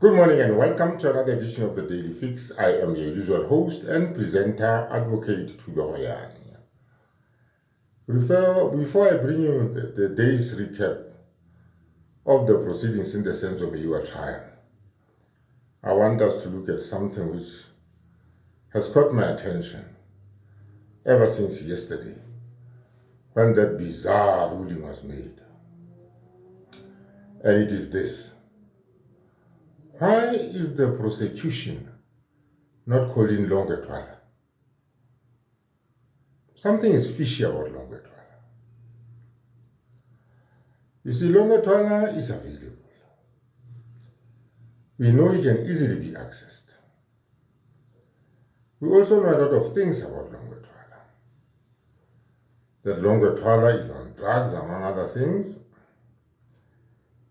Good morning and welcome to another edition of the Daily Fix. I am your usual host and presenter, Advocate Tudoyani. Before I bring you the day's recap of the proceedings in the sense of MEYIWA trial, I want us to look at something which has caught my attention ever since yesterday, when that bizarre ruling was made. And it is this. Why is the prosecution not calling Longwe Twala? Something is fishy about Longwe Twala. You see, Longwe Twala is available. We know he can easily be accessed. We also know a lot of things about Longwe Twala. That Longwe Twala is on drugs, among other things.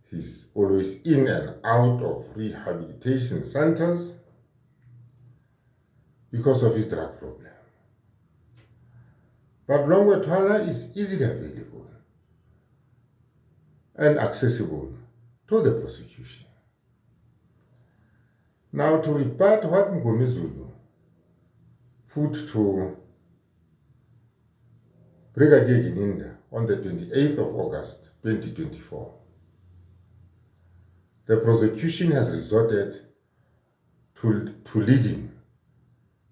He's always in and out of rehabilitation centers because of his drug problem. But Longwe Twala is easily available and accessible to the prosecution. Now, to rebut what Mngomezulu put to Brigadier Gininda on the 28th of August 2024, the prosecution has resorted to leading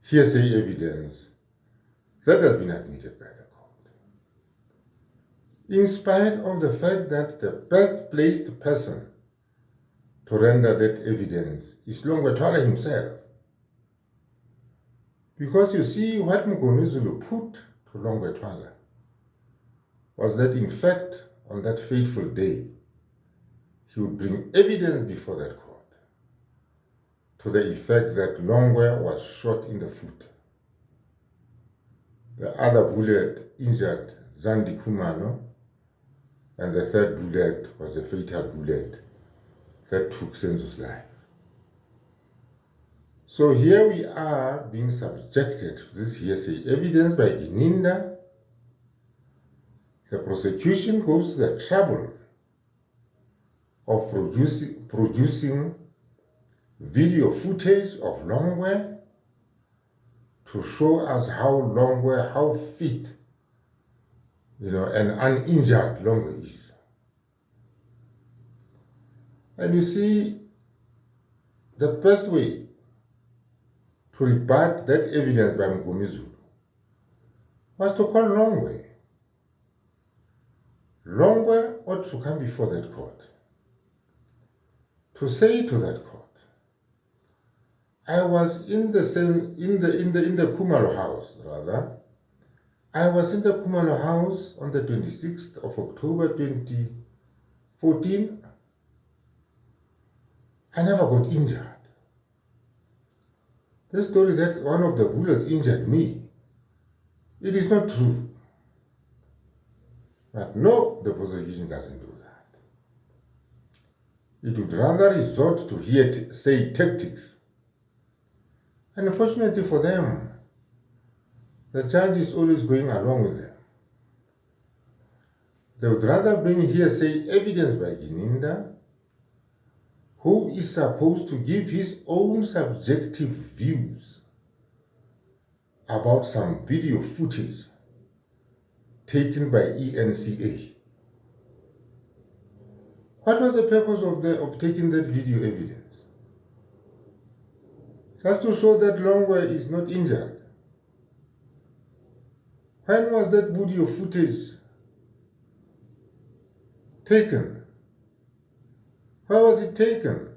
hearsay evidence that has been admitted by the court. In spite of the fact that the best placed person to render that evidence is Longwe Twala himself. Because you see, what Mngomezulu put to Longwe Twala was that in fact, on that fateful day, he would bring evidence before that court to the effect that Longwe was shot in the foot. The other bullet injured Zandi Kumano, and the third bullet was a fatal bullet that took Senzo's life. So here we are being subjected to this hearsay evidence by Gininda. The prosecution goes to the trouble of producing video footage of Longwe to show us how fit, and uninjured Longwe is. And you see, the best way to rebut that evidence by Mngomezulu was to call Longwe. Longwe ought to come before that court to say to that court, I was in the Kumalo house, rather. I was in the Kumalo house on the 26th of October 2014. I never got injured. The story that one of the bullets injured me, it is not true. But no, the prosecution doesn't do that. It would rather resort to hearsay tactics. And unfortunately for them, the judge is always going along with them. They would rather bring hearsay evidence by Gininda, who is supposed to give his own subjective views about some video footage taken by ENCA. What was the purpose of taking that video evidence? Just to show that Longwe is not injured. When was that video footage taken? Where was it taken?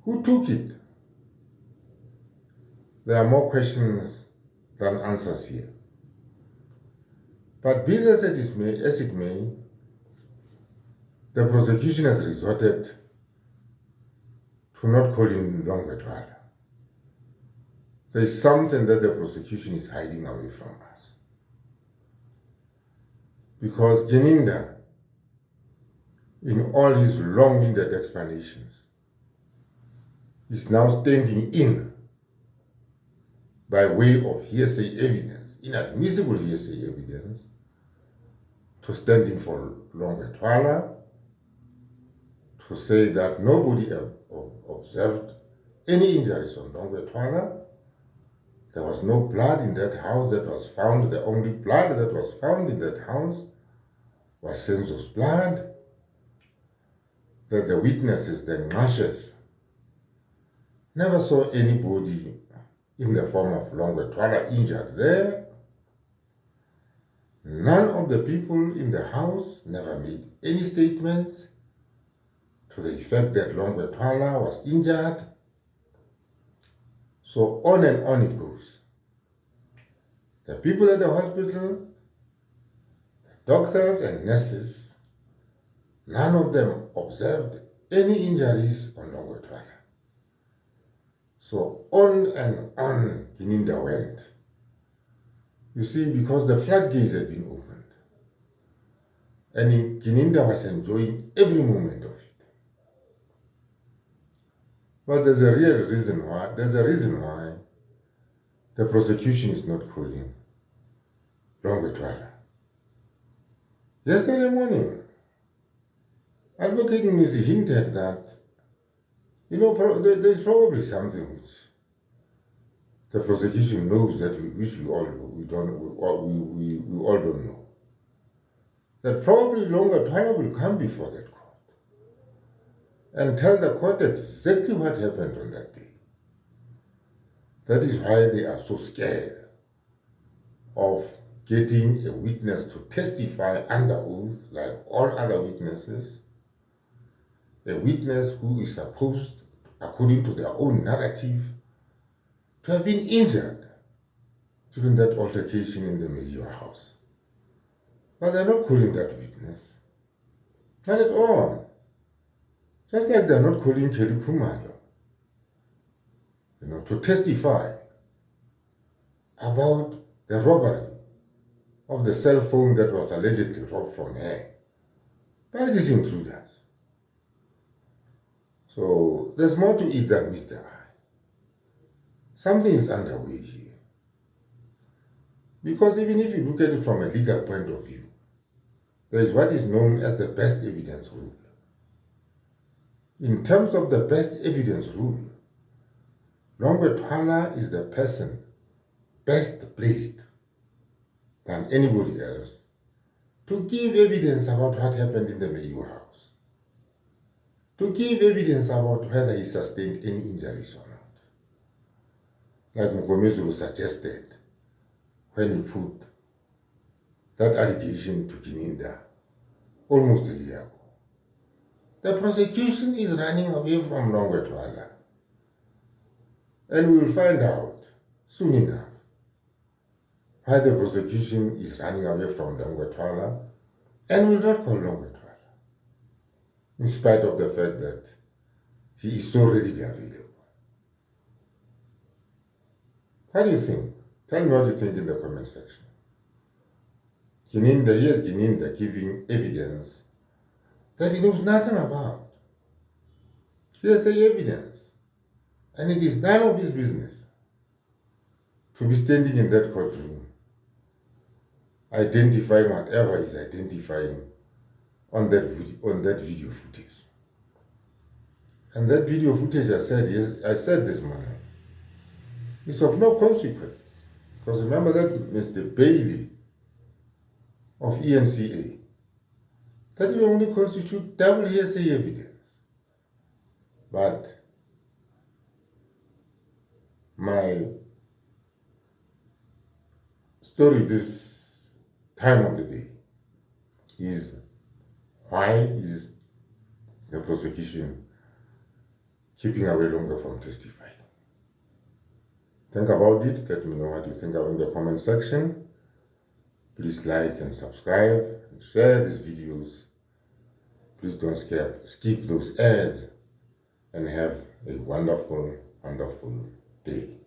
Who took it? There are more questions than answers here. But be this as it may, the prosecution has resorted to not calling Longwe Twala. There is something that the prosecution is hiding away from us. Because Gininda, in all his long-winded explanations, is now standing in by way of hearsay evidence, inadmissible hearsay evidence, to stand in for Longwe Twala, to to say that nobody observed any injuries on Longwe Twala. There was no blood in that house that was found. The only blood that was found in that house was Senzo's blood. That the witnesses, the Ngashes, never saw anybody in the form of Longwe Twala injured there. None of the people in the house never made any statements to the effect that Longwe Twala was injured. So on and on it goes. The people at the hospital, the doctors and nurses, none of them observed any injuries on Longwe Twala. So on and on Gininda went. You see, because the floodgates had been opened, and Gininda was enjoying every moment of it. But there's a reason why the prosecution is not calling Longwe Twala. Yesterday morning, Advocate Ms. hinted that, there's probably something which the prosecution knows that we all don't know. That probably Longwe Twala will come before that court and tell the court exactly what happened on that day. That is why they are so scared of getting a witness to testify under oath, like all other witnesses, a witness who is supposed, according to their own narrative, to have been injured during that altercation in the MEYIWA house. But they're not calling that witness. Not at all. Just like they're not calling Kelly Kumalo, to testify about the robbery of the cell phone that was allegedly robbed from her by these intruders. So there's more to it than meets the eye. Something is underway here. Because even if you look at it from a legal point of view, there is what is known as the best evidence rule. In terms of the best evidence rule, Longwe Twala is the person best placed than anybody else to give evidence about what happened in the MEYIWA house, to give evidence about whether he sustained any injuries or not. Like Mkomezulu suggested when he put that allegation to Gininda almost a year ago. The prosecution is running away from Longwe Twala. And we will find out soon enough why the prosecution is running away from Longwe Twala and will not call Longwe Twala, in spite of the fact that he is so readily available. What do you think? Tell me what you think in the comment section. Here's Gininda giving evidence that he knows nothing about. Hearsay evidence. And it is none of his business to be standing in that courtroom, identifying whatever he's identifying on that video footage. And that video footage, I said this morning, is of no consequence. Because remember that Mr. Bailey of ENCA, that will only constitute double hearsay evidence. But my story this time of the day is, why is the prosecution keeping away Longwe from testifying? Think about it. Let me know what you think in the comment section. Please like and subscribe and share these videos. Please don't skip those ads, and have a wonderful, wonderful day.